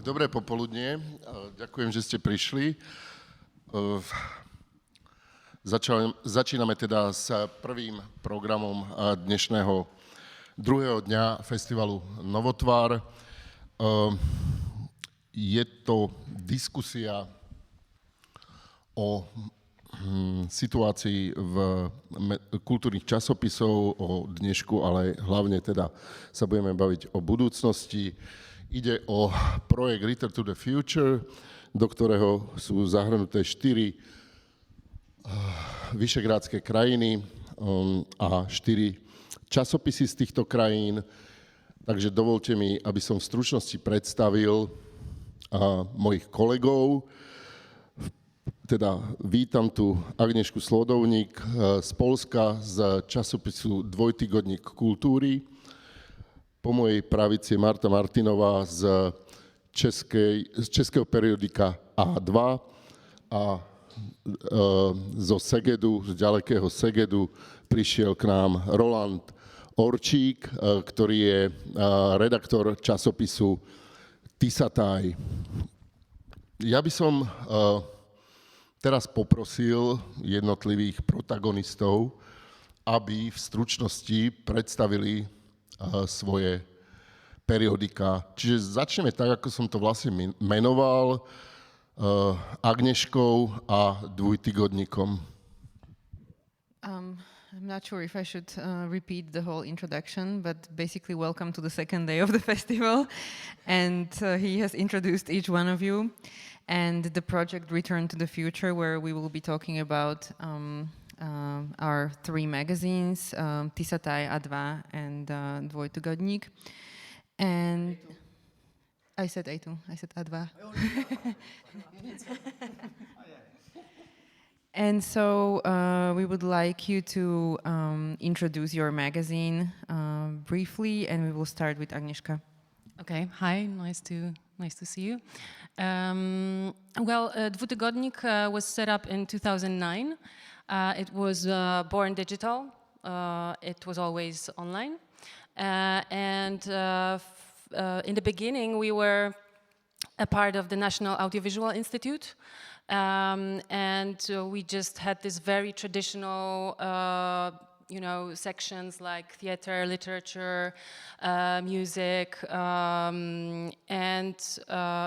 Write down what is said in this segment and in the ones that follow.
Tak dobré popoludnie. Ďakujem, že ste prišli. Začíname teda s prvým programom dnešného druhého dňa festivalu Novotvar. Je to diskusia o situácii v kultúrnych časopisov, o dnešku, ale hlavne teda sa budeme baviť o budúcnosti. Ide o projekt Return to the Future, do ktorého sú zahrnuté 4 vyšegrádske krajiny a 4 časopisy z týchto krajín. Takže dovolte mi, aby som v stručnosti predstavil mojich kolegov. Teda vítam tu Agnieszku Słodownik z Polska, z časopisu Dwutygodnik kultúry. Po mojej pravici je Marta Martinová z českého periodika A2 a zo Segedu, z ďalekého Segedu, prišiel k nám Roland Orcsik, ktorý je redaktor časopisu 𝗙𝗧𝗨𝗥𝗡. Ja by som teraz poprosil jednotlivých protagonistov, aby v stručnosti predstavili svoje periodika. Čiže začneme tak, ako som to vlastne menoval, Agnieszkou a Dwutygodnikom. I'm not sure if I should repeat the whole introduction, but basically welcome to the second day of the festival. And he has introduced each one of you. And the project Return to the Future, where we will be talking about our 3 magazines, 𝗙𝗧𝗨, A2 and Dwutygodnik. And I said A2, I said A2. And so we would like you to introduce your magazine briefly, and we will start with Agnieszka. Okay, hi, nice to see you. Dwutygodnik was set up in 2009. It was born digital. It was always online. In the beginning, we were a part of the National Audiovisual Institute. We just had this very traditional sections like theater, literature, music, and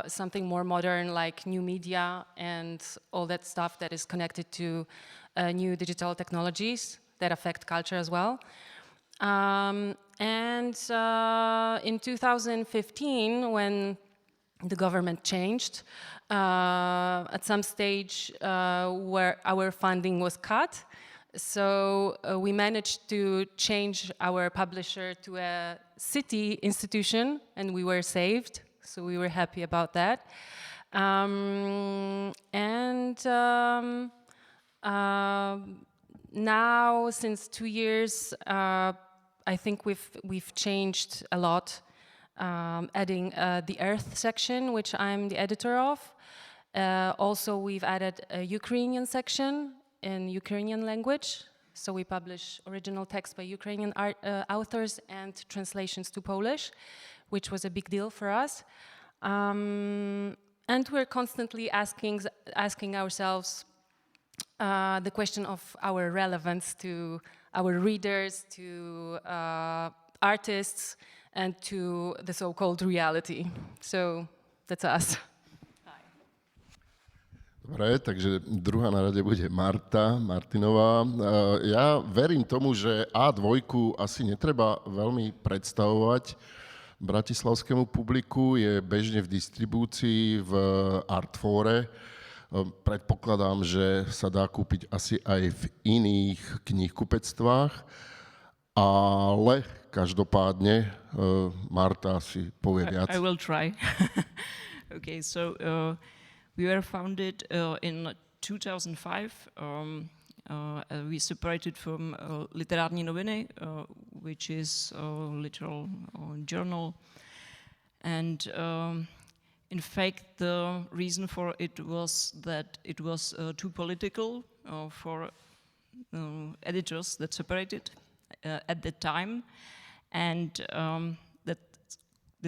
something more modern like new media and all that stuff that is connected to new digital technologies that affect culture as well. In 2015, when the government changed, at some stage where our funding was cut, so we managed to change our publisher to a city institution, and we were saved. So we were happy about that. Now, since 2 years, I think we've changed a lot, adding the Earth section, which I'm the editor of. Also, we've added a Ukrainian section in Ukrainian language, so we publish original text by Ukrainian authors and translations to Polish, which was a big deal for us. And we're constantly asking ourselves the question of our relevance to our readers, to artists, and to the so-called reality. So that's us. Dobre, takže druhá na rade bude Marta Martinová. Ja verím tomu, že A2 asi netreba veľmi predstavovať bratislavskému publiku. Je bežne v distribúcii v Artfóre. Predpokladám, že sa dá kúpiť asi aj v iných knihkupectvách, ale každopádne Marta si povie viac. I will try. Okay, so we were founded in 2005. We separated from Literární noviny, which is a literal journal. And in fact, the reason for it was that it was too political for editors that separated at that time. And that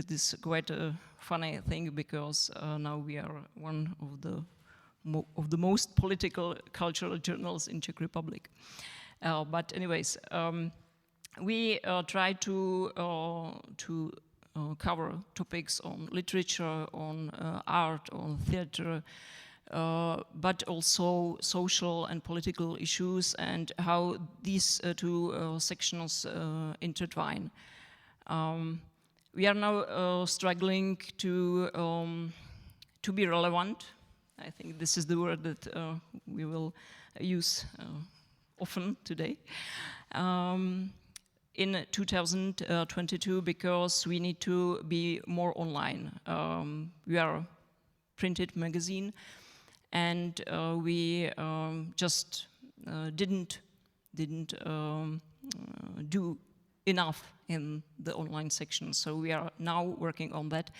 is quite a funny thing because now we are one of the most political cultural journals in Czech Republic. But anyways, we try to cover topics on literature, on art, on theater, but also social and political issues and how these two sections intertwine. We are now struggling to be relevant. I think this is the word that we will use often today. In 2022, because we need to be more online. We are a printed magazine, and we just didn't do enough in the online section. So we are now working on that,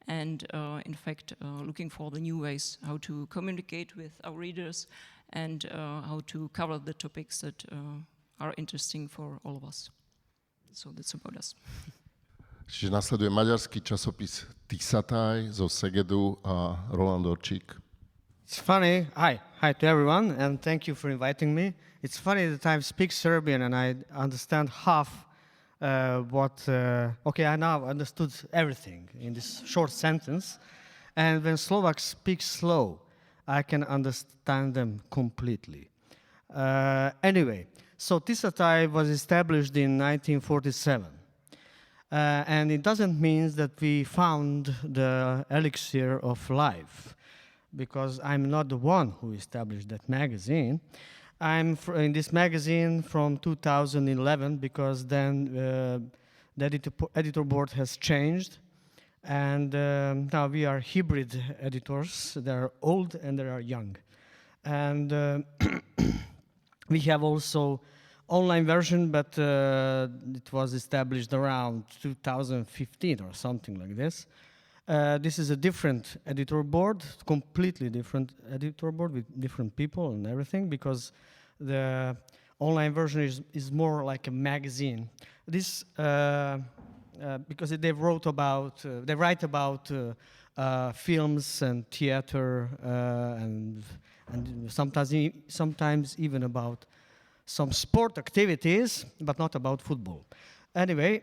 and in fact looking for the new ways how to communicate with our readers and how to cover the topics that are interesting for all of us. So that's about us. Čiže nasleduje maďarský časopis 𝗙𝗧𝗨𝗥𝗡 zo Segedu a Roland Orcsik. It's funny. Hi to everyone, and thank you for inviting me. It's funny that I speak Serbian and I understand half okay, I now understood everything in this short sentence. And when Slovaks speak slow, I can understand them completely. Anyway, so 𝗙𝗧𝗨 was established in 1947. And it doesn't mean that we found the elixir of life, because I'm not the one who established that magazine. I'm in this magazine from 2011, because then the editor board has changed, and now we are hybrid editors. They are old and they are young. And we have also online version, but it was established around 2015 or something like this. This is a different editor board, completely different editor board with different people and everything, because the online version is more like a magazine. This because they write about films and theater and sometimes even about some sport activities, but not about football. Anyway.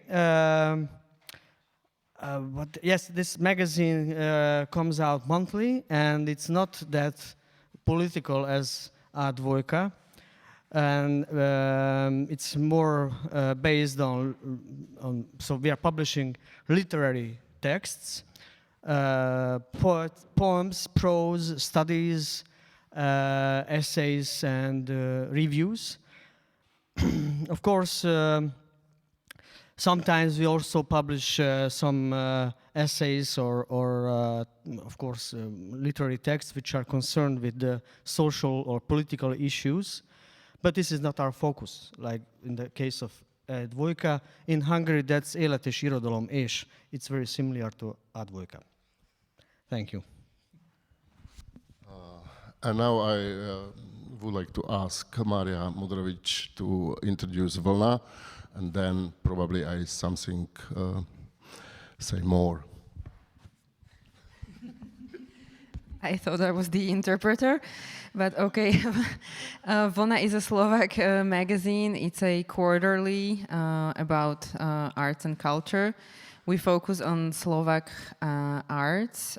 But yes, this magazine comes out monthly, and it's not that political as 𝗥𝗘𝗧𝗨𝗥𝗡, and it's more based on. So we are publishing literary texts, poems, prose, studies, essays, and reviews. Of course. Sometimes we also publish some essays or of course, literary texts which are concerned with the social or political issues. But this is not our focus. Like in the case of 𝗥𝗘𝗧𝗨𝗥𝗡, in Hungary, that's életes irodalom és. It's very similar to 𝗥𝗘𝗧𝗨𝗥𝗡. Thank you. And now I would like to ask Mária Modrovich to introduce Vlna, and then probably I say more. I thought I was the interpreter, but okay. Vlna is a Slovak magazine. It's a quarterly about arts and culture. We focus on Slovak arts.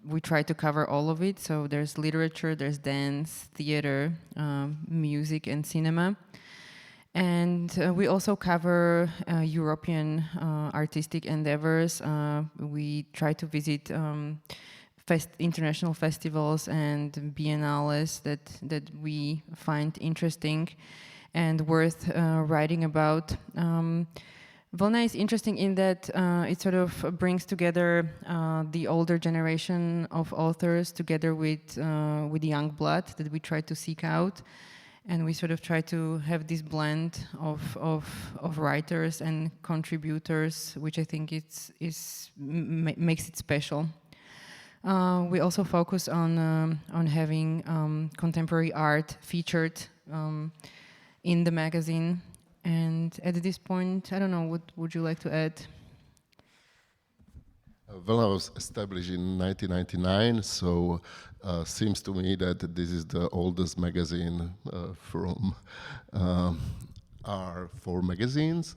We try to cover all of it. So there's literature, there's dance, theater, music, and cinema. And we also cover European artistic endeavors. We try to visit international festivals and biennales that we find interesting and worth writing about. Vlna is interesting in that it sort of brings together the older generation of authors together with the young blood that we try to seek out. And we sort of try to have this blend of writers and contributors, which I think makes it special. We also focus on having contemporary art featured in the magazine. And at this point, I don't know, what would you like to add? Vlna was established in 1999, so seems to me that this is the oldest magazine from our four magazines.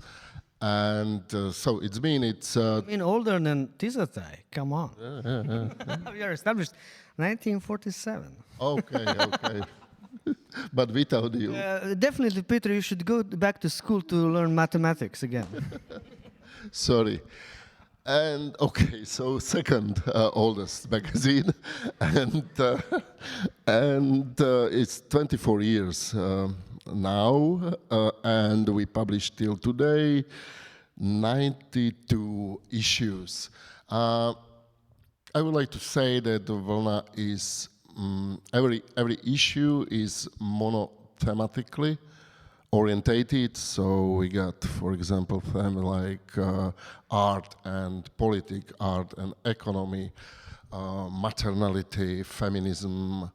And so it's I mean, older than 𝗙𝗧𝗨𝗥𝗡, come on. We are established 1947. Okay. But without you. Definitely, Peter, you should go back to school to learn mathematics again. Sorry. And okay, so second oldest magazine, and it's 24 years now, and we publish till today 92 issues. I would like to say that the Vlna is every issue is monothematically orientated. So we got, for example, themes like art and politics, art and economy, maternality, feminism.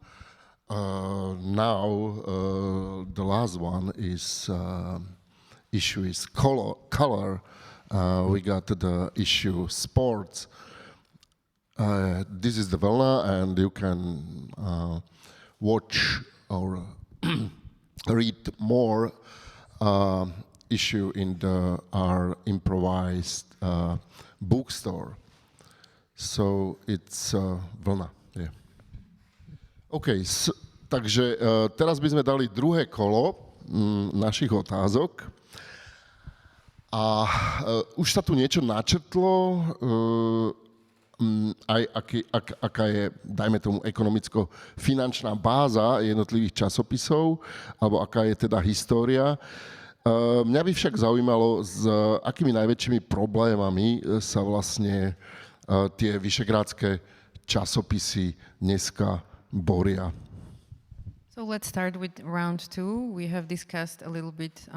Now the last one is issue is color. We got the issue sports. This is the Vlna, and you can watch or read more issue in our improvised bookstore. So it's Vlna. Yeah. OK, takže teraz by sme dali druhé kolo našich otázok. A už sa tu niečo načrtlo, aj aká je, dajme tomu, ekonomicko-finančná báza jednotlivých časopisov, alebo aká je teda história. Mňa by však zaujímalo, s akými najväčšími problémami sa vlastne tie vyšegrádske časopisy dneska boria. So let's start with round two. We have discussed a little bit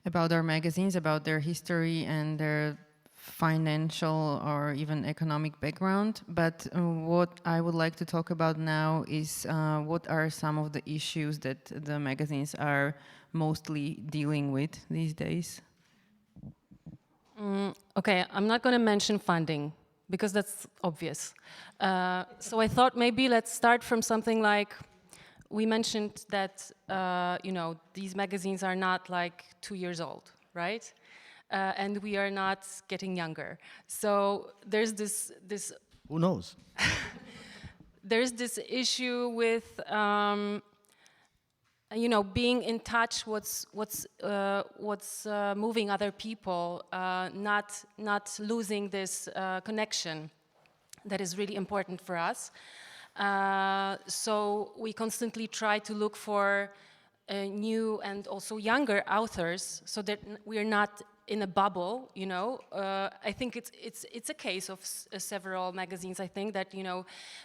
about our magazines, about their history and their financial or even economic background, but what I would like to talk about now is what are some of the issues that the magazines are mostly dealing with these days. Okay, I'm not going to mention funding because that's obvious. So I thought maybe let's start from something like, we mentioned that these magazines are not like 2 years old, right? And we are not getting younger. So there's this Who knows? there's this issue with being in touch what's moving other people, not losing this connection that is really important for us. So we constantly try to look for new and also younger authors, so that we are not in a bubble, I think it's a case of several magazines. I think that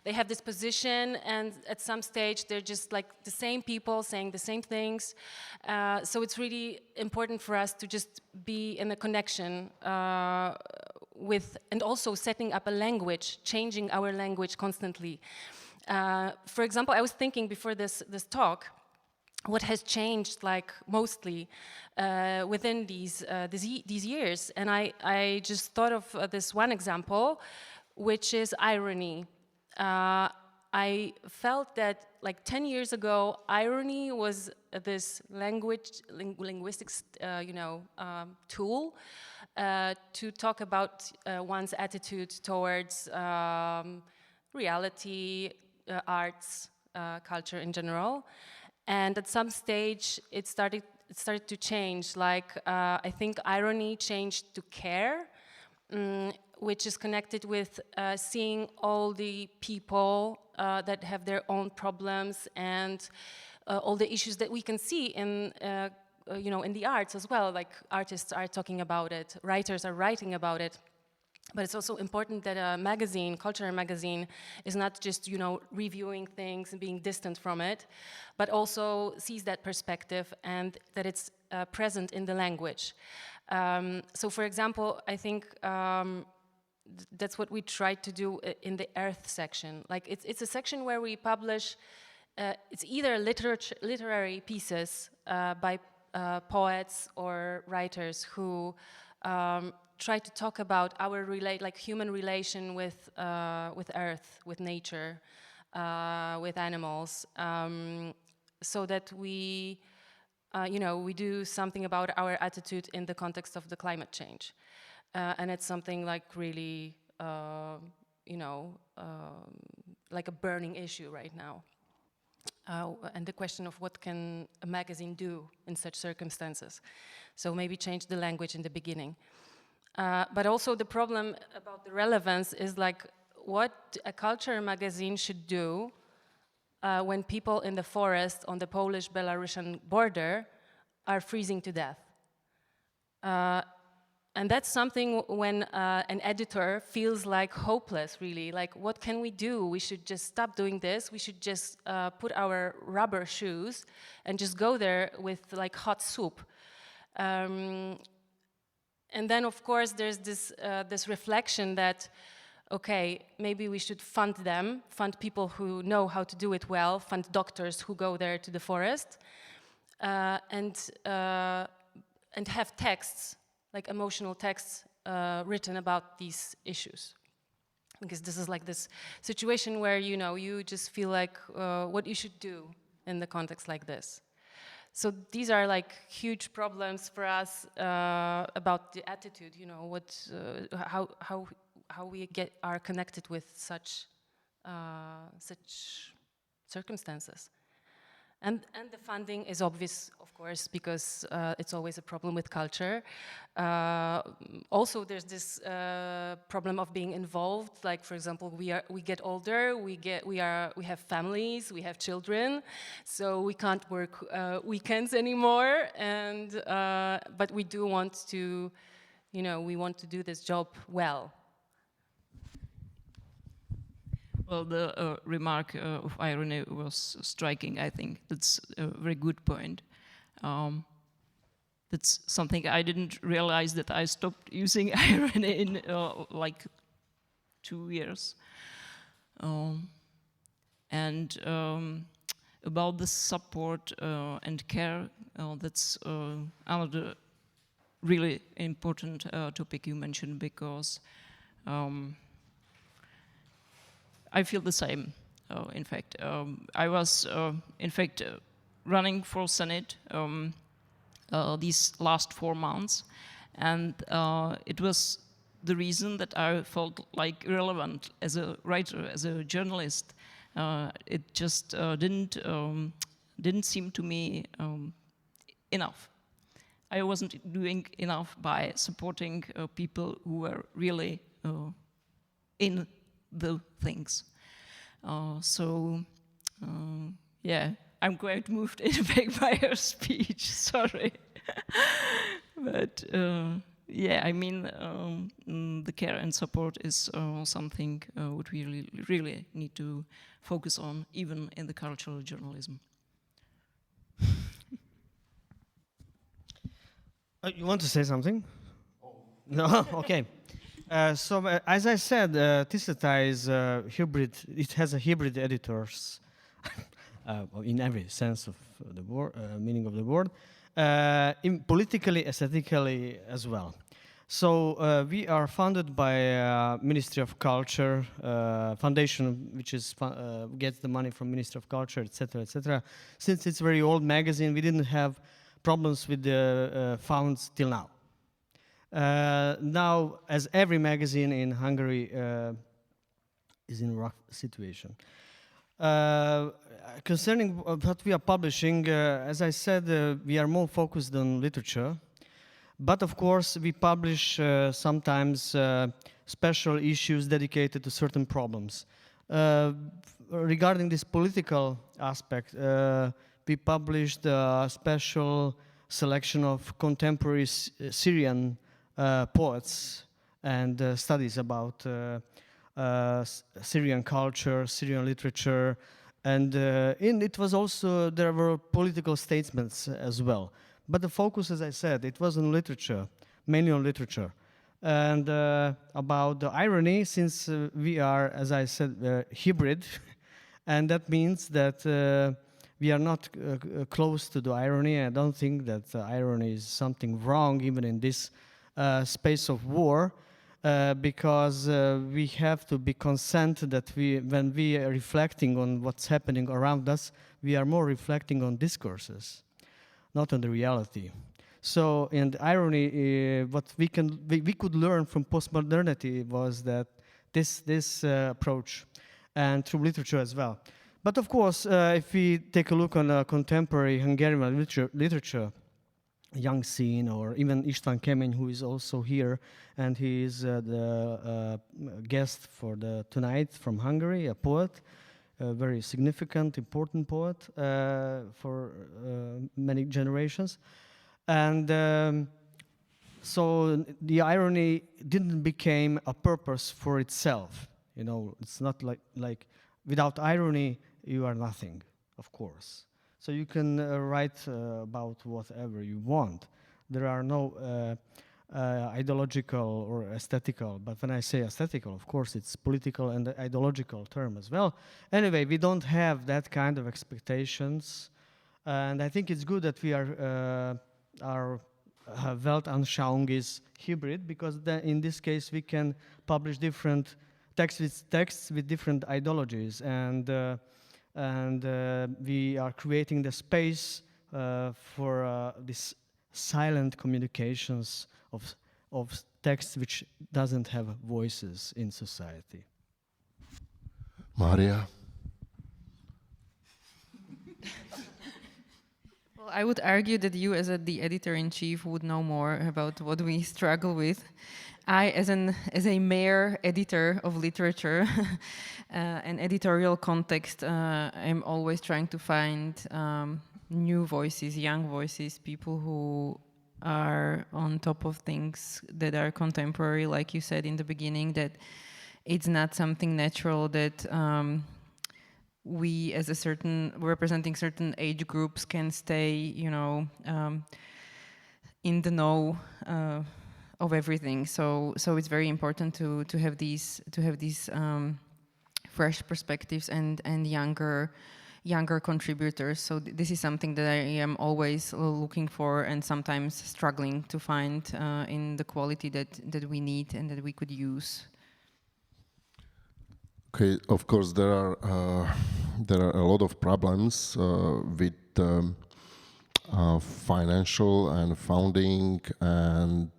they have this position, and at some stage they're just like the same people saying the same things. So it's really important for us to just be in a connection with, and also setting up a language, changing our language constantly. For example, I was thinking before this talk, what has changed, like, mostly within these years, and I just thought of this one example, which is irony. I felt that, like, 10 years ago, irony was this linguistics, tool to talk about one's attitude towards reality, arts, culture in general. And at some stage, it started to change. Like, I think irony changed to care, which is connected with seeing all the people that have their own problems, and all the issues that we can see in the arts as well. Like, artists are talking about it, writers are writing about it. But it's also important that a magazine, cultural magazine, is not just, reviewing things and being distant from it, but also sees that perspective, and that it's present in the language. So, for example, I think that's what we tried to do in the Earth section. Like, it's a section where we publish, it's either literary pieces by poets or writers who try to talk about our human relation with Earth, with nature, with animals, so that we, we do something about our attitude in the context of the climate change, and it's something like really, like a burning issue right now. And the question of what can a magazine do in such circumstances. So maybe change the language in the beginning. But also the problem about the relevance is like what a culture magazine should do when people in the forest on the Polish-Belarusian border are freezing to death. And that's something when an editor feels like hopeless, really. Like, what can we do? We should just stop doing this. We should just put our rubber shoes and just go there with like hot soup. And then, of course, there's this reflection that, okay, maybe we should fund them, fund people who know how to do it well, fund doctors who go there to the forest, and have texts, like emotional texts written about these issues. Because this is like this situation where, you just feel like what you should do in the context like this. So these are like huge problems for us about the attitude, how we are connected with such circumstances. And the funding is obvious, of course, because it's always a problem with culture. Also, there's this problem of being involved. Like, for example, we get older, we have families, we have children, so we can't work weekends anymore. And but we do want to, we want to do this job well. Well, the remark of irony was striking, I think. That's a very good point. That's something I didn't realize that I stopped using irony in like 2 years. And about the support and care, that's another really important topic you mentioned, because I feel the same, in fact. I was, in fact, running for Senate these last 4 months, and it was the reason that I felt like irrelevant as a writer, as a journalist. It just didn't seem to me enough. I wasn't doing enough by supporting people who were really in the things. Yeah, I'm quite moved in fact by her speech, sorry. But yeah, I mean, the care and support is something what we really need to focus on, even in the cultural journalism. You want to say something? No? Okay. As I said, 𝗙𝗧𝗧 is hybrid. It has a hybrid editors in every sense of the word, meaning of the word, politically, aesthetically as well. So we are funded by Ministry of Culture, foundation which is gets the money from Ministry of Culture, etc., etc. Since it's a very old magazine, we didn't have problems with the funds till now. Now, as every magazine in Hungary is in a rough situation. Concerning what we are publishing, as I said, we are more focused on literature. But of course, we publish sometimes special issues dedicated to certain problems. Regarding this political aspect, we published a special selection of contemporary Syrian poets and studies about Syrian culture, Syrian literature, and it was also, there were political statements as well. But the focus, as I said, it was on literature, mainly on literature. And about the irony, since we are, as I said, hybrid, and that means that we are not close to the irony. I don't think that irony is something wrong, even in this space of war, because we have to be consent that when we are reflecting on what's happening around us, we are more reflecting on discourses, not on the reality. So, in the irony, what we could learn from postmodernity was that this approach, and through literature as well. But of course, if we take a look on contemporary Hungarian literature, young scene, or even István Kemény, who is also here, and he is the guest for tonight from Hungary, a poet, a very significant, important poet for many generations. And so the irony didn't become a purpose for itself. You know, it's not like without irony, you are nothing, of course. So you can write about whatever you want. There are no ideological or aesthetical, but when I say aesthetical, of course, it's political and ideological term as well. Anyway, we don't have that kind of expectations, and I think it's good that we are our Weltanschauung is hybrid, because in this case we can publish different texts with different ideologies, and we are creating the space for this silent communications of texts which doesn't have voices in society. Mária? Well, I would argue that you, as the editor-in-chief, would know more about what we struggle with. I, as a mere editor of literature, an editorial context, I'm always trying to find new voices, young voices, people who are on top of things that are contemporary, like you said in the beginning, that it's not something natural that we, as representing certain age groups, can stay, you know, in the know of everything. So it's very important to have these fresh perspectives and younger contributors. So this is something that I am always looking for and sometimes struggling to find in the quality that we need and that we could use. Okay, of course there are a lot of problems with financial and founding, and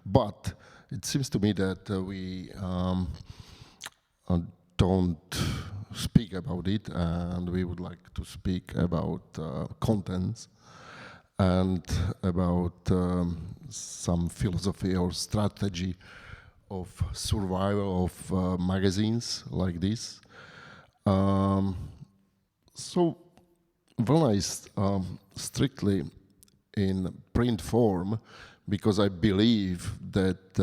but it seems to me that we don't speak about it, and we would like to speak about contents and about some philosophy or strategy of survival of magazines like this. So Vlna is strictly in print form, because I believe that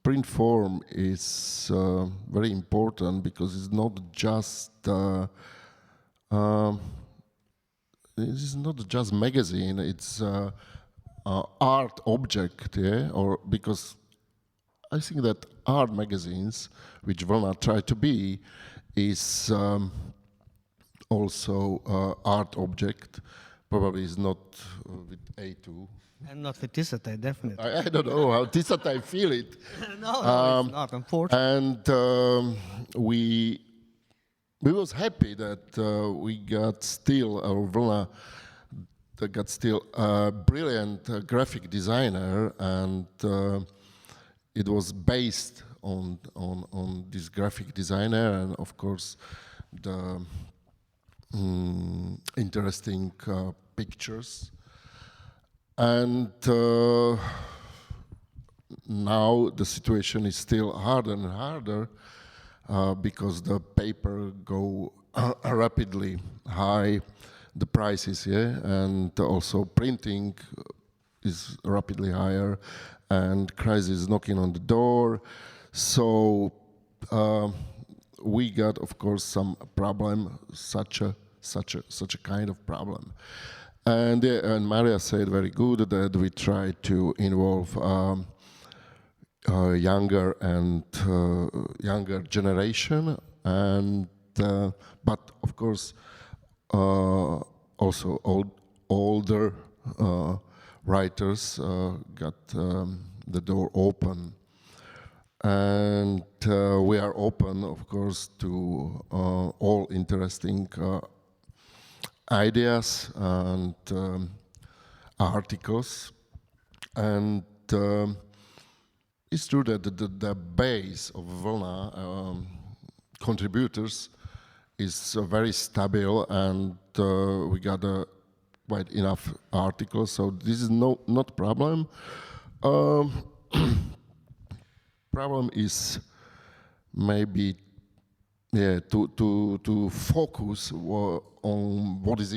print form is very important, because it's not just magazine, it's art object, yeah? Or because I think that art magazines, which Vlna try to be, is also art object. Probably is not with A2. And not with Tiszatai, definitely. I don't know how Tiszatai feel it. No, it's not, unfortunately. And we was happy that we got still, or Vlna got still a brilliant graphic designer, and it was based on this graphic designer, and of course the interesting pictures. And now the situation is still harder and harder because the paper go rapidly high, the prices, yeah, and also printing is rapidly higher, and crisis is knocking on the door. So we got, of course, some problem, such a kind of problem. And Mária said very good that we try to involve younger generation, and but of course also older writers got the door open. And we are open, of course, to all interesting ideas and articles. And it's true that the base of Vlna contributors is very stable, and we got quite enough articles, so this is not a problem. Problem is maybe to focus on what is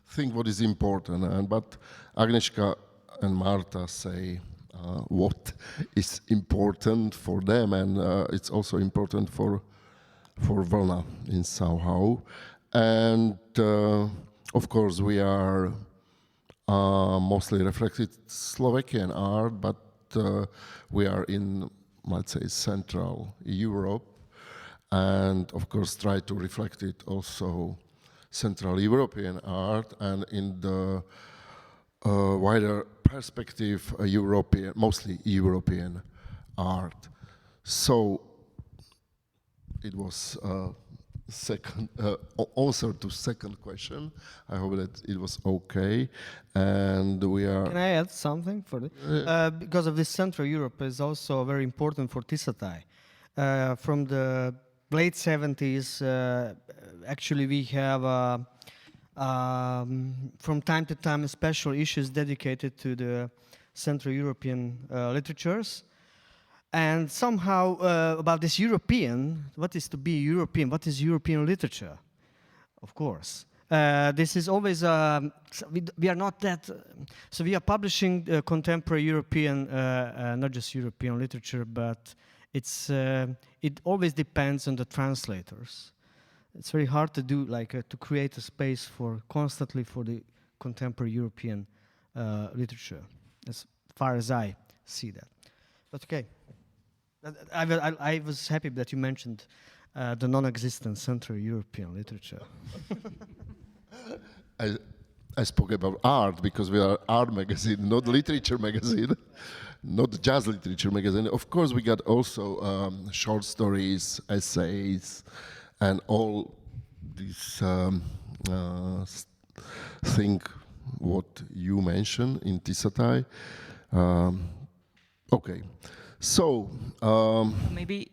think what is important, but Agnieszka and Marta say what is important for them, and it's also important for Vlna in somehow. And of course we are mostly reflected Slovakian art, but we are in, let's say, Central Europe, and of course try to reflect it also Central European art, and in the wider perspective, European, mostly European art. So it was second answer to second question. I hope that it was okay, and we are. Can I add something for this? Because of this Central Europe is also very important for 𝗙𝗧𝗨𝗥𝗡. From the late 70s, actually we have from time to time special issues dedicated to the Central European literatures. And somehow about this European, what is to be European, what is European literature, of course. This is always, we are not that, so we are publishing contemporary European, not just European literature, but it always depends on the translators. It's very hard to do, to create a space constantly for the contemporary European literature, as far as I see that. But okay. I was happy that you mentioned the non-existent Central European literature. I spoke about art because we are art magazine, not literature magazine, not just literature magazine. Of course, we got also short stories, essays, and all these thing what you mentioned in 𝗙𝗧𝗨𝗥𝗡. Okay. So maybe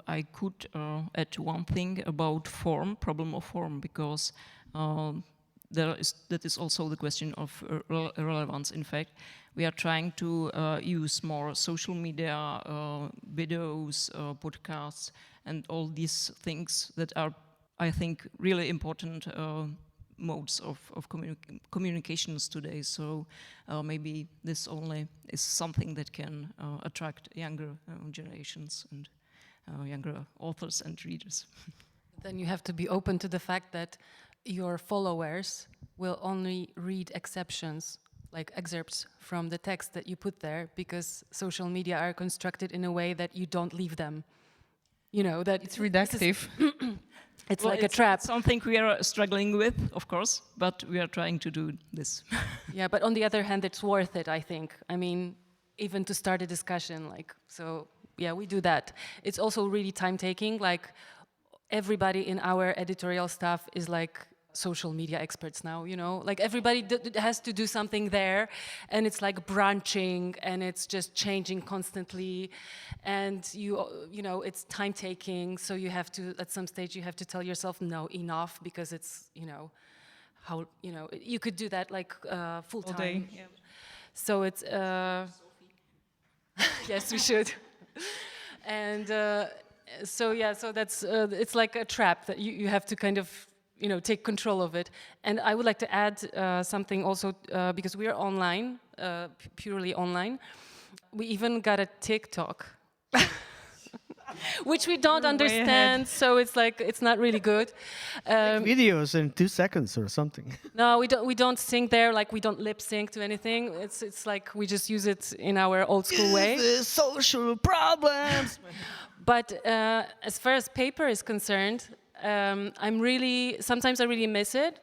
I could add one thing about form, problem of form, because that is also the question of relevance. In fact, we are trying to use more social media, videos, podcasts, and all these things that are, I think, really important modes of communications today. So maybe this only is something that can attract younger generations and younger authors and readers. Then you have to be open to the fact that your followers will only read exceptions, like excerpts from the text that you put there, because social media are constructed in a way that you don't leave them. You know, that it's reductive. It's like a trap. Something we are struggling with, of course, but we are trying to do this. Yeah, but on the other hand, it's worth it, I think. I mean, even to start a discussion, so yeah, we do that. It's also really time-taking, everybody in our editorial staff is social media experts now, everybody has to do something there, and it's branching, and it's just changing constantly, and it's time taking, so you have to, at some stage you have to tell yourself no, enough, because it's how you could do that full time. All day, yeah. So it's yes, we should. And so that's it's like a trap that you have to kind of take control of it. And I would like to add something also, because we are online, purely online. We even got a TikTok, which we don't understand, so it's not really good. Videos in 2 seconds or something. No, we don't sing there, we don't lip sync to anything. It's like we just use it in our old school way. The social problems. But as far as paper is concerned, sometimes I really miss it,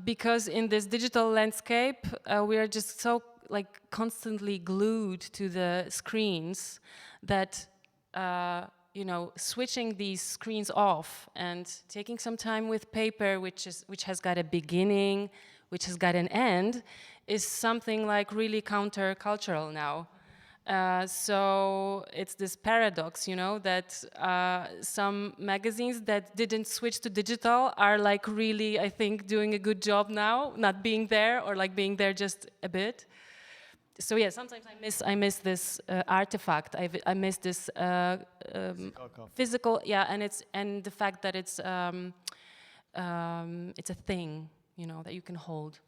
because in this digital landscape, we are just so like constantly glued to the screens that you know, switching these screens off and taking some time with paper, which has got a beginning, which has got an end, is something like really countercultural now. So it's this paradox, you know, that some magazines that didn't switch to digital are like really, I think, doing a good job now, not being there or like being there just a bit. So yeah, sometimes I miss this artifact. I miss this physical, yeah, and the fact that it's a thing, you know, that you can hold.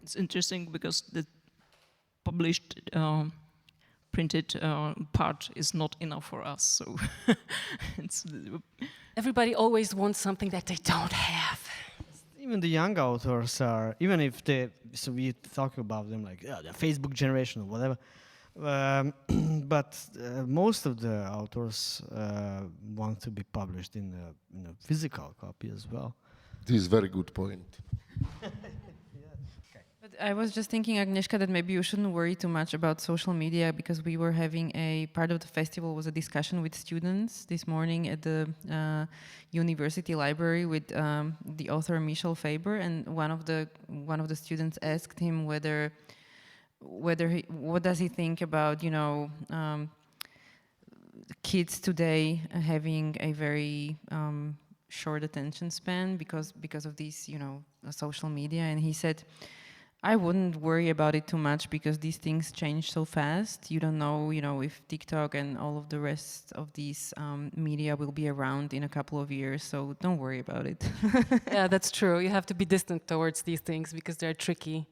It's interesting because the published, printed part is not enough for us. So Everybody always wants something that they don't have. Even the young authors are, even if so we talk about them like the Facebook generation or whatever, but most of the authors want to be published in a physical copy as well. This is a very good point. But I was just thinking, Agnieszka, that maybe you shouldn't worry too much about social media, because we were having a part of the festival was a discussion with students this morning at the university library with the author Michel Faber, and one of the students asked him what does he think about, you know, kids today having a very short attention span because of these, you know, social media, and he said, I wouldn't worry about it too much because these things change so fast. You don't know, you know, if TikTok and all of the rest of these media will be around in a couple of years. So don't worry about it. Yeah, that's true. You have to be distant towards these things because they're tricky.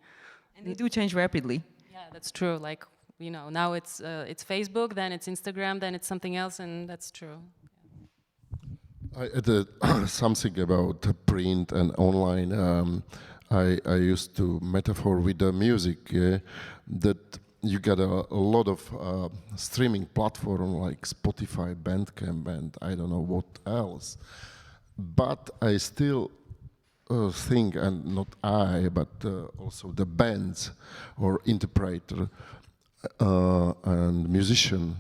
And they do change rapidly. Yeah, that's true. Like, you know, now it's Facebook, then it's Instagram, then it's something else, and that's true. I added something about print and online. I used to metaphor with the music, that you get a lot of streaming platform like Spotify, Bandcamp, and I don't know what else. But I still think, and not I, but also the bands or interpreter and musician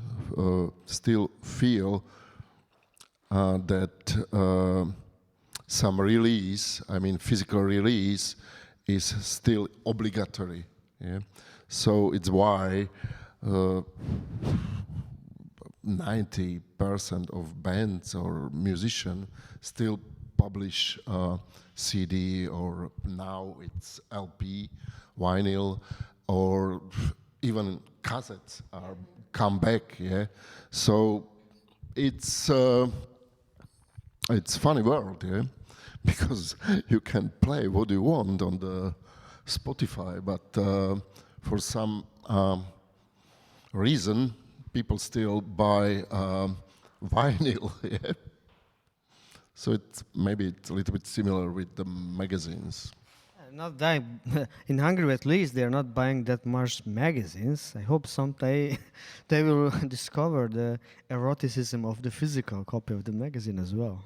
still feel that some release, I mean physical release, is still obligatory. Yeah? So it's why 90% of bands or musicians still publish CD, or now it's LP, vinyl, or even cassettes are come back. Yeah, so it's funny world, yeah, because you can play what you want on the Spotify, but for some reason, people still buy vinyl. Yeah? So maybe it's a little bit similar with the magazines. Not that in Hungary, at least, they're not buying that much magazines. I hope someday they will discover the eroticism of the physical copy of the magazine as well.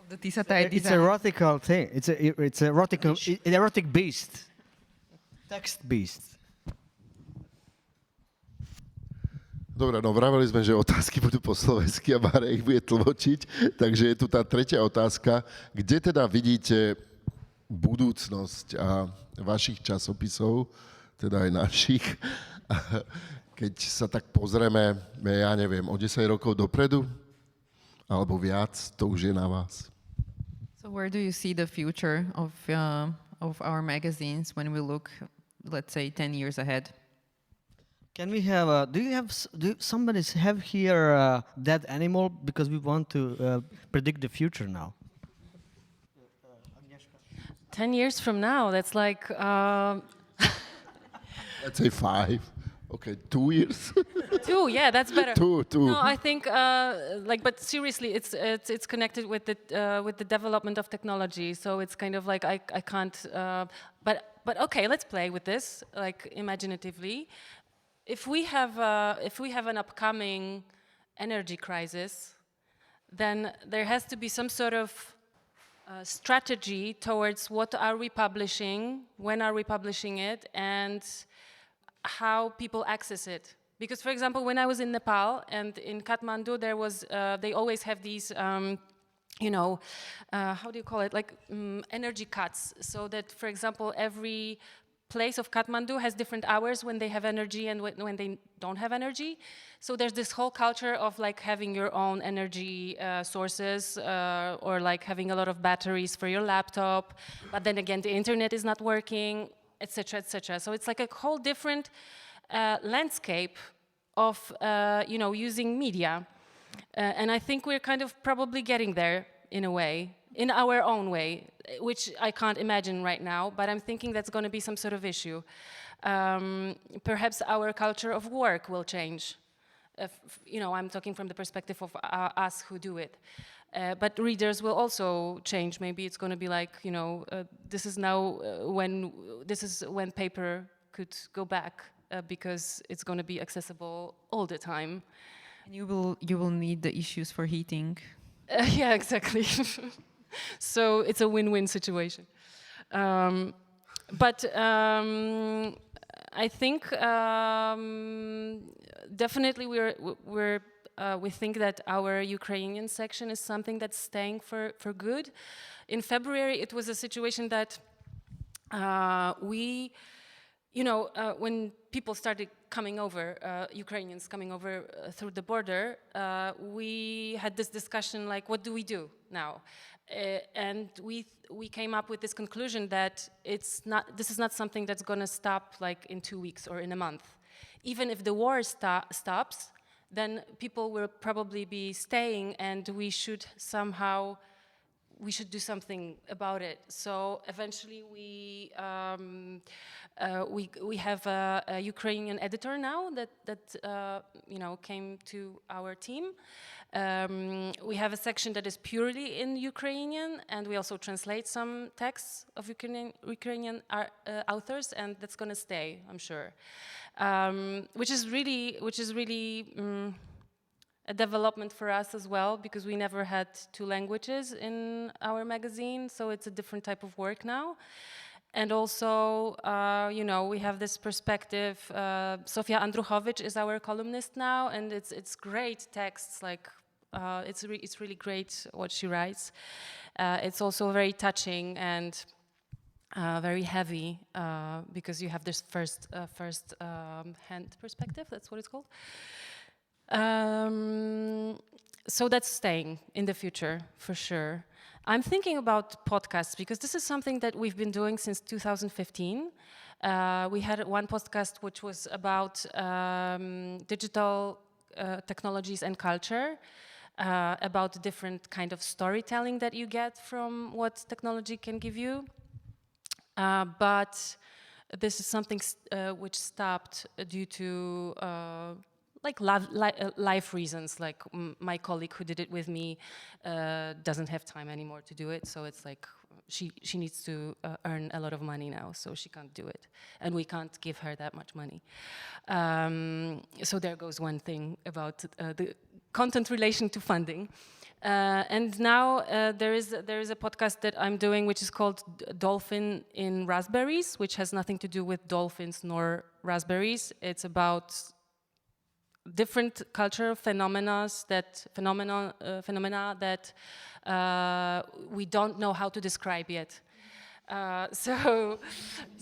The Tisza It's an erotical thing. It's erotic beast, text beast. Dobre, no vraveli sme, že otázky budú po slovensky a Mária ich bude tlmočiť, takže je tu tá tretia otázka. Kde teda vidíte budúcnosť vašich časopisov, teda aj našich, keď sa tak pozrieme, ja neviem, o 10 rokov dopredu, alebo viac, to už je na vás. So where do you see the future of our magazines when we look, let's say, 10 years ahead? Can we have? Do somebody have here that animal, because we want to predict the future now? 10 years from now, that's like... Let's say 5. Okay, 2 years. 2, yeah, that's better. 2. No, I think, but seriously, it's connected with the development of technology. So it's kind of like I can't. But okay, let's play with this, like imaginatively. If we have an upcoming energy crisis, then there has to be some sort of strategy towards what are we publishing, when are we publishing it, and how people access it. Because, for example, when I was in Nepal and in Kathmandu, there was they always have these, how do you call it, like energy cuts. So that, for example, every place of Kathmandu has different hours when they have energy and when they don't have energy. So there's this whole culture of like having your own energy sources or like having a lot of batteries for your laptop, but then again the internet is not working, etc., etc. So it's like a whole different landscape of using media, and I think we're kind of probably getting there in a way, in our own way, which I can't imagine right now, but I'm thinking that's going to be some sort of issue. Perhaps our culture of work will change. I'm talking from the perspective of us who do it. But readers will also change. Maybe it's going to be like, this is now when paper could go back because it's going to be accessible all the time. And you will need the issues for heating. Yeah, exactly. So it's a win-win situation. But I think definitely we think that our Ukrainian section is something that's staying for good. In February, it was a situation that when people started coming over, Ukrainians coming over through the border, we had this discussion like, what do we do now? And we came up with this conclusion that this is not something that's going to stop like in 2 weeks or in a month. Even if the war stops, then people will probably be staying, and we should do something about it. So eventually we have a Ukrainian editor now that came to our team. We have a section that is purely in Ukrainian, and we also translate some texts of Ukrainian authors, and that's going to stay, I'm sure. Which is really a development for us as well, because we never had 2 languages in our magazine, so it's a different type of work now. And also, we have this perspective. Sofia Andruchowicz is our columnist now, and it's great texts. Like, it's really great what she writes. It's also very touching and very heavy because you have this first hand perspective. That's what it's called. So that's staying in the future, for sure. I'm thinking about podcasts because this is something that we've been doing since 2015. We had one podcast which was about digital technologies and culture, about the different kind of storytelling that you get from what technology can give you. But this is something which stopped due to life reasons. Like my colleague who did it with me doesn't have time anymore to do it, so it's like she needs to earn a lot of money now, so she can't do it, and we can't give her that much money. So there goes one thing about the content relation to funding. And now there is a podcast that I'm doing which is called Dolphin in Raspberries, which has nothing to do with dolphins nor raspberries. It's about different cultural phenomena that we don't know how to describe yet. So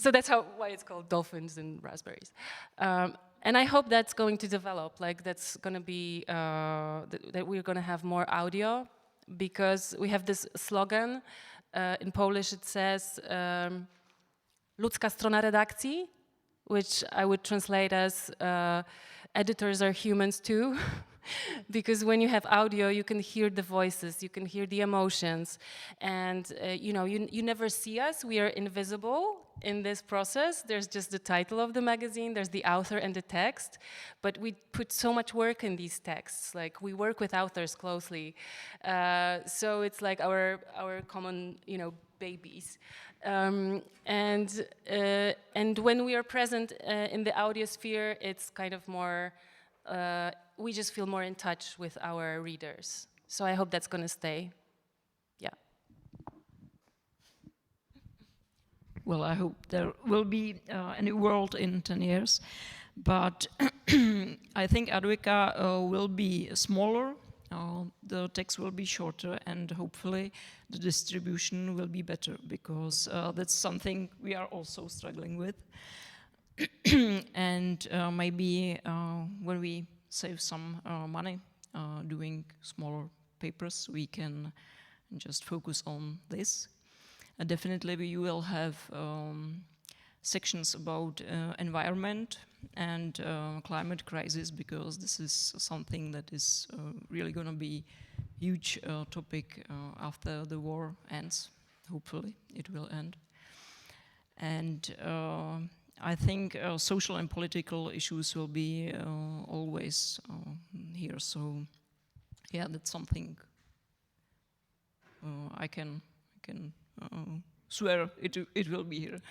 that's why it's called Dolphins and Raspberries. And I hope that's going to develop, like that's going to be, that we're going to have more audio, because we have this slogan, in Polish it says, ludzka strona redakcji, which I would translate as, editors are humans too. Because when you have audio, you can hear the voices, you can hear the emotions, and you never see us. We are invisible in this process. There's just the title of the magazine, there's the author and the text, but we put so much work in these texts. Like, we work with authors closely, so it's like our common, babies. And when we are present in the audio sphere, it's kind of more. We just feel more in touch with our readers. So I hope that's going to stay. Yeah. well, I hope there will be a new world in 10 years. But I think 𝗥𝗘𝗧𝗨𝗥𝗡 will be smaller, the text will be shorter, and hopefully the distribution will be better, because that's something we are also struggling with. And maybe when we save some money doing smaller papers, we can just focus on this. Definitely we will have sections about environment and climate crisis, because this is something that is really going to be huge topic after the war ends. Hopefully it will end. And I think social and political issues will be always here. So yeah, that's something I can swear it will be here.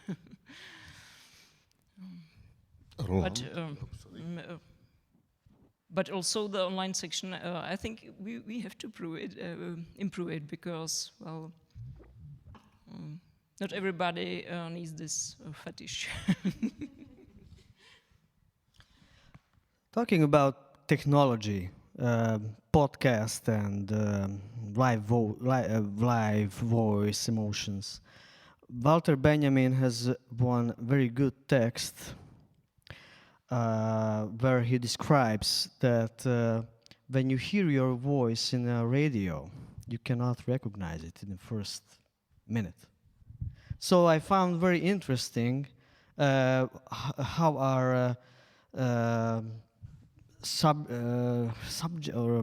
But also the online section, I think we have to improve it, because, well, not everybody needs this fetish. Talking about technology, podcast and live voice emotions, Walter Benjamin has one very good text where he describes that when you hear your voice in a radio, you cannot recognize it in the first minute. So I found very interesting how our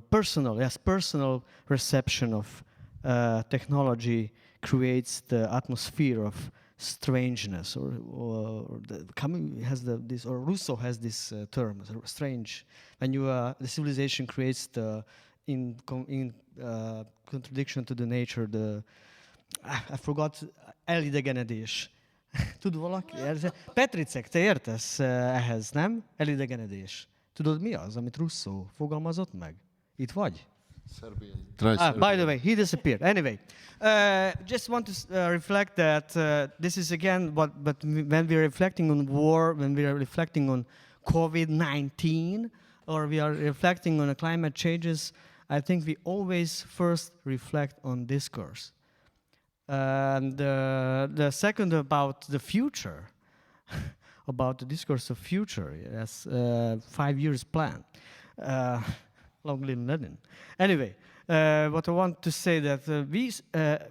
personal reception of technology creates the atmosphere of strangeness, or Camus has this, or Rousseau has this term, strange. When the civilization creates in contradiction to the nature, I forgot, elidegenedés. Tud valaki? Petricek, te értesz ehhez, nem? Elidegenedés. Tudod mi az, amit Rousseau fogalmazott meg? Itt vagy? Serbian. By the way, he disappeared. Anyway, just want to reflect that this is again but when we're reflecting on war, when we are reflecting on COVID-19, or we are reflecting on the climate changes, I think we always first reflect on discourse. And the second about the future, about the discourse of future, yes, 5 years plan. Long live Lenin. Anyway, what I want to say that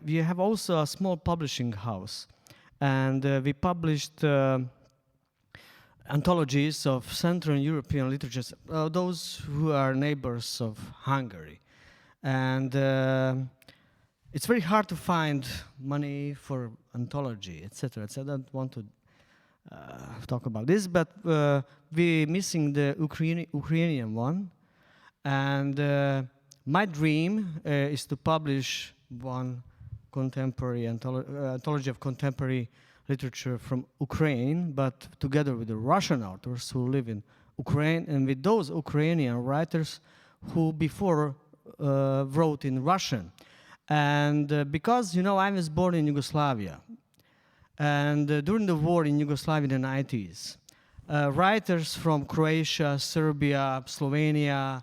we have also a small publishing house, and we published anthologies of Central European literatures, those who are neighbors of Hungary. And it's very hard to find money for anthology, etc. I don't want to talk about this, but we're missing the Ukrainian one. And my dream is to publish one contemporary anthology of contemporary literature from Ukraine, but together with the Russian authors who live in Ukraine, and with those Ukrainian writers who before wrote in Russian. And because, I was born in Yugoslavia, and during the war in Yugoslavia in the 90s, writers from Croatia, Serbia, Slovenia,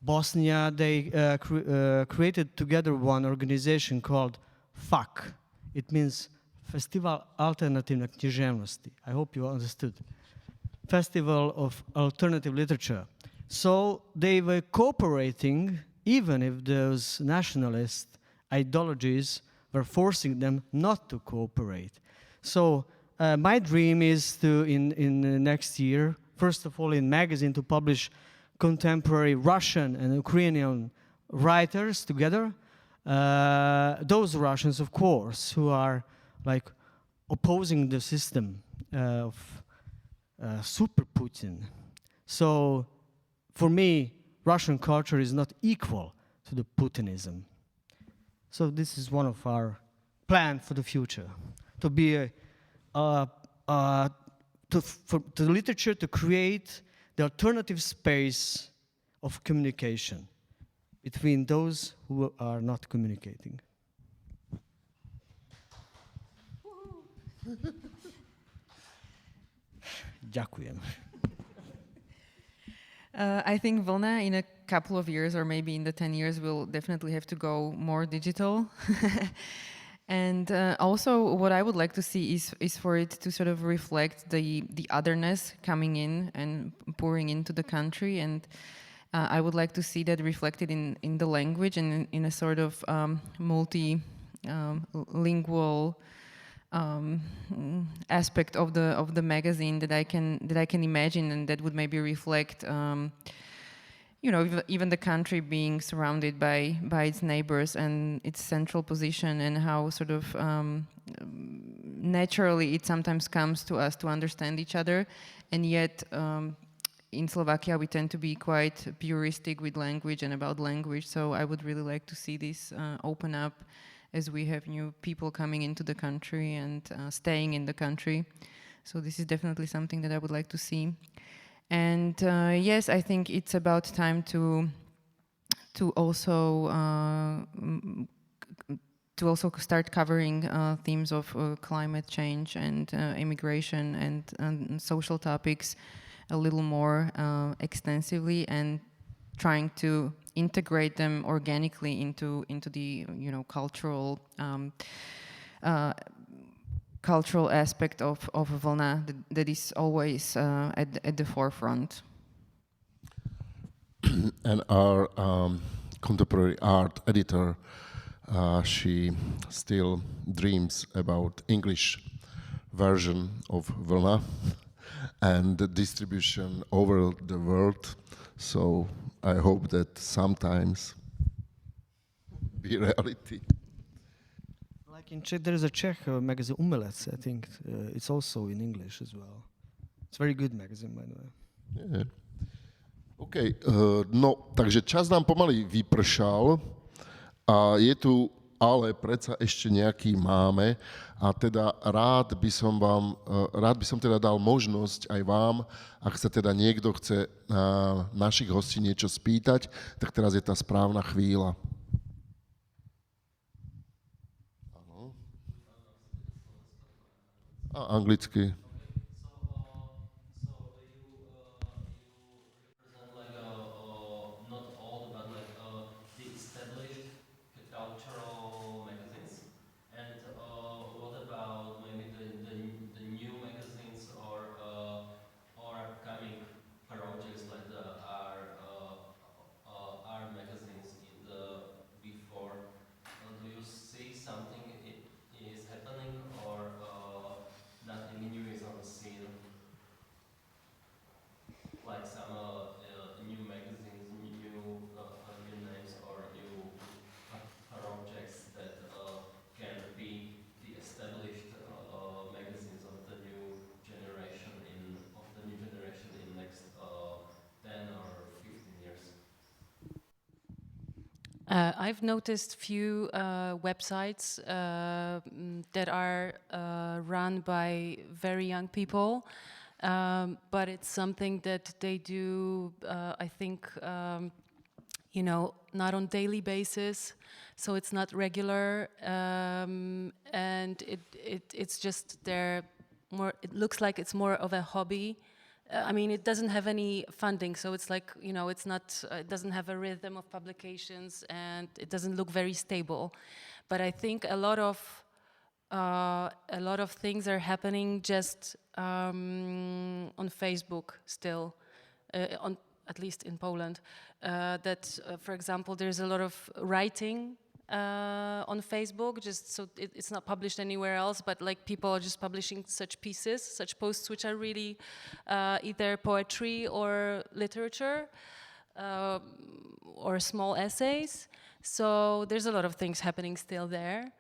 Bosnia, they created together one organization called FAK. It means Festival Alternativne književnosti. I hope you understood. Festival of Alternative Literature. So they were cooperating, even if those nationalist ideologies were forcing them not to cooperate. So my dream is to, in the next year, first of all in magazine, to publish contemporary Russian and Ukrainian writers together. Those Russians, of course, who are like opposing the system of Super Putin. So for me, Russian culture is not equal to the Putinism. So this is one of our plans for the future, to be for the literature to create the alternative space of communication between those who are not communicating. Ďakujem. I think Vlna in a couple of years, or maybe in the 10 years, will definitely have to go more digital. And also what I would like to see is for it to sort of reflect the otherness coming in and pouring into the country. And I would like to see that reflected in the language and in a sort of multilingual aspect of the magazine that I can imagine, and that would maybe reflect even the country being surrounded by its neighbors and its central position, and how sort of naturally it sometimes comes to us to understand each other, and yet in Slovakia we tend to be quite puristic with language and about language. So I would really like to see this open up as we have new people coming into the country and staying in the country. So this is definitely something that I would like to see. And yes, I think it's about time to also start covering themes of climate change and immigration and social topics a little more extensively, and trying to integrate them organically into the cultural aspect of Vlna that is always at the forefront. And our contemporary art editor, she still dreams about English version of Vlna and the distribution over the world. So I hope that sometimes be reality. Like in Czech, there is a Czech magazine Umělec. I think it's also in English as well. It's a very good magazine, by the way. Yeah. OK, no, takže čas nám pomaly vypršal a je tu ale predsa ešte nejaký máme, a teda rád by som teda dal možnosť aj vám, ak sa teda niekto chce našich hostí niečo spýtať, tak teraz je tá správna chvíľa. Áno. A anglicky. I've noticed few websites that are run by very young people, but it's something that they do, I think, not on daily basis, so it's not regular, and it's just there. It looks like it's more of a hobby. I mean, it doesn't have any funding, so it's like, it's not. It doesn't have a rhythm of publications, and it doesn't look very stable. But I think a lot of things are happening just on Facebook still, at least in Poland. That, for example, there's a lot of writing on Facebook, just so it's not published anywhere else, but like people are just publishing such pieces, such posts, which are really either poetry or literature or small essays. So there's a lot of things happening still there.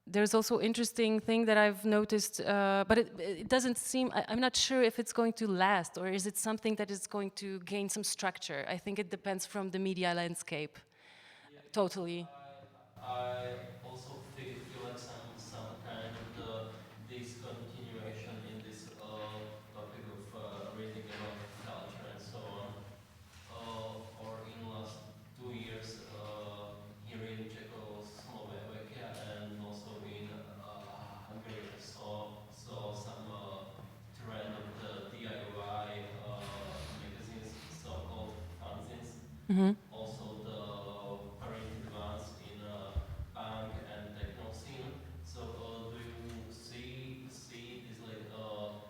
There's also interesting thing that I've noticed, but it doesn't seem, I'm not sure if it's going to last, or is it something that is going to gain some structure. I think it depends from the media landscape. Totally. I also feel like some kind of the discontinuation in this topic of reading about culture and so on. Or in last 2 years here in Czechoslovakia and also in Hungary, I saw some also the current advance in punk and techno scene. So do you see this like a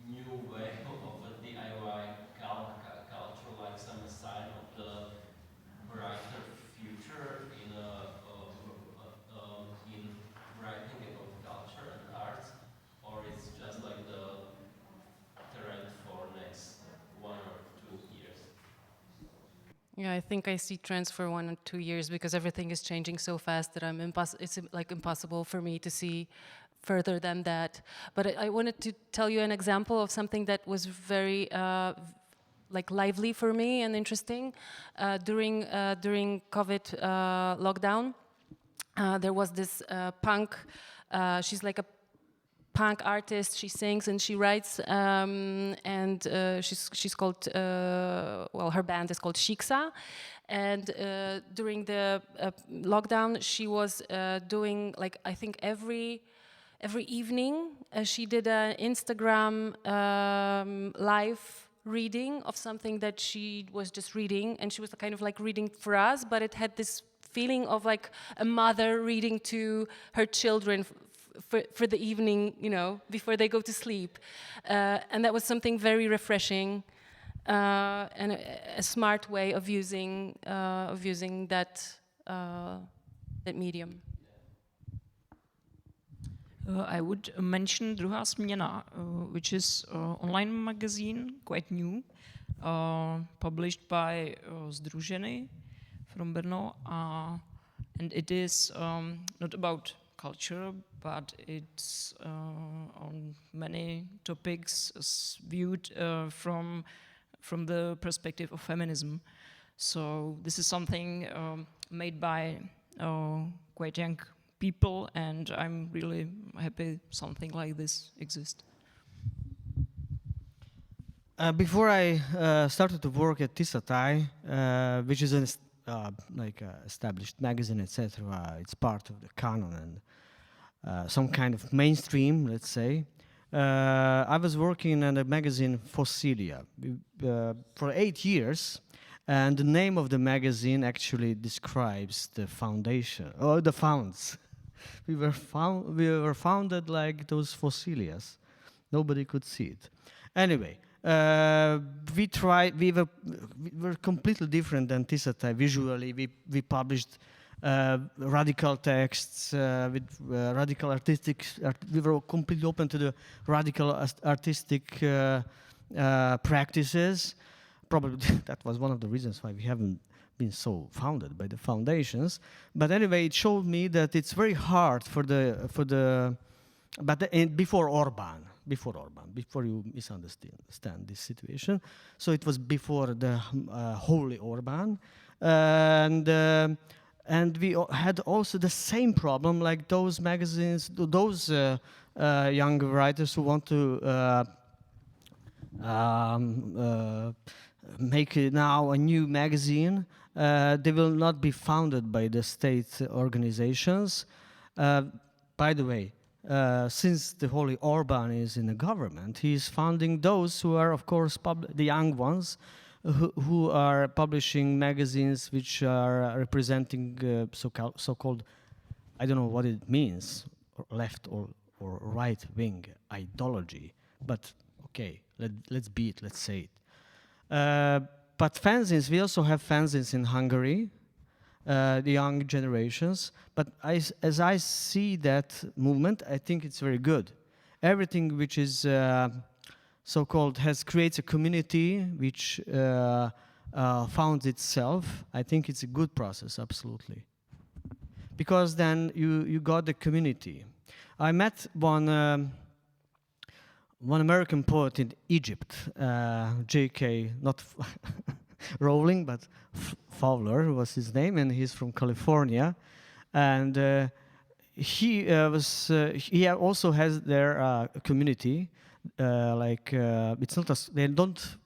new way of a DIY culture, like some sign of the brighter future in writing about culture and arts, or it's just like the trend for next 1 or 2 years? Yeah, I think I see trends for 1 or 2 years because everything is changing so fast that it's like impossible for me to see further than that. But I wanted to tell you an example of something that was very like lively for me and interesting during COVID lockdown. There was this punk. She's like a punk artist. She sings and she writes, and she's called her band is called 𝗥𝗘𝗧𝗨𝗥𝗡. And during the lockdown, she was doing, like, I think every evening she did an Instagram live reading of something that she was just reading, and she was kind of like reading for us, but it had this feeling of like a mother reading to her children for the evening, you know, before they go to sleep. And that was something very refreshing and a smart way of using that medium. I would mention druhá změna, which is online magazine, quite new, published by Sdruženy from Brno, and it is not about culture, but it's on many topics viewed from the perspective of feminism. So this is something made by quite young people, and I'm really happy something like this exists. Before I started to work at 𝗙𝗧𝗨, which is an established magazine, etc., it's part of the canon and some kind of mainstream, let's say. I was working in a magazine Fossilia for 8 years, and the name of the magazine actually describes the foundation, or the founds. We were founded like those fossilias. Nobody could see it. Anyway, we were completely different than 𝗙𝗧𝗨. Visually, we published radical texts with radical artistic. We were completely open to the radical artistic practices. Probably that was one of the reasons why we haven't been so founded by the foundations. But anyway, it showed me that it's very hard before you misunderstand this situation. So it was before the Holy Orban, and we had also the same problem like those magazines, those young writers who want to make now a new magazine. They will not be founded by the state organizations. By the way, since the Holy Orban is in the government, he is funding those who are, of course, the young ones, who are publishing magazines which are representing so-called, I don't know what it means, left or right-wing ideology, but okay, let's say it. But fanzines, we also have fanzines in Hungary, the young generations. But as I see that movement, I think it's very good. Everything which is so-called creates a community which founds itself. I think it's a good process, absolutely. Because then you got the community. I met one American poet in Egypt, J.K., not Rowling, but Fowler was his name, and he's from California. And he also has their community. It's not they don't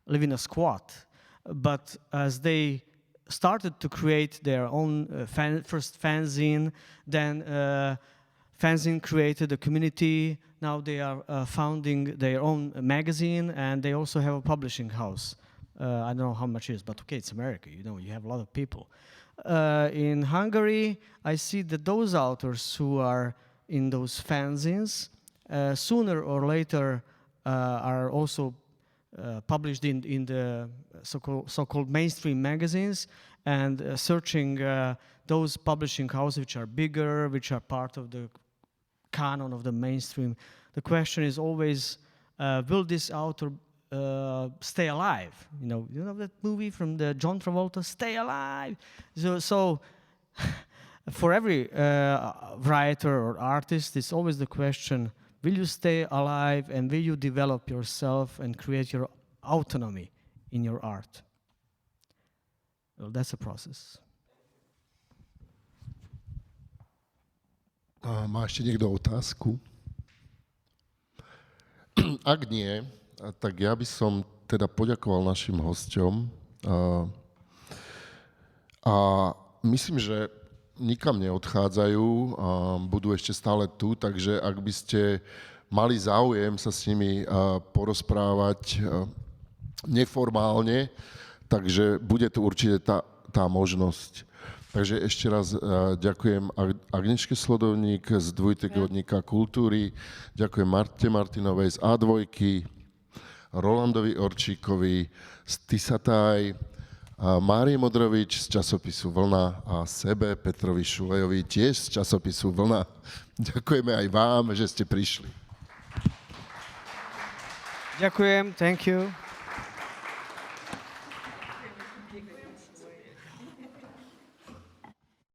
live in a squat, but as they started to create their own first fanzine, then fanzine created a community. Now they are founding their own magazine, and they also have a publishing house I don't know how much it is, but okay, it's America, you know, you have a lot of people. In Hungary, I see that those authors who are in those fanzines, sooner or later are also published in the so-called mainstream magazines, and searching those publishing houses which are bigger, which are part of the canon of the mainstream. The question is always, will this author stay alive? You know that movie from the John Travolta, Stay Alive? So for every writer or artist, it's always the question, will you stay alive and will you develop yourself and create your autonomy in your art? Well, that's a process. Má ešte niekto otázku? Ak nie, tak ja by som teda poďakoval našim hosťom. A myslím, že nikam neodchádzajú, budú ešte stále tu, takže ak by ste mali záujem sa s nimi porozprávať neformálne, takže bude tu určite tá možnosť. Takže ešte raz ďakujem Agnieszke Słodownik z Dwutygodnika kultúry, ďakujem Marte Martinovej z A2, Rolandovi Orcsikovi z 𝗙𝗧𝗨𝗥𝗡 Márii Modrovich z časopisu Vlna a sebe, Petrovi Šulejovi, tiež z časopisu Vlna. Ďakujeme aj vám, že ste prišli. Ďakujem, thank you.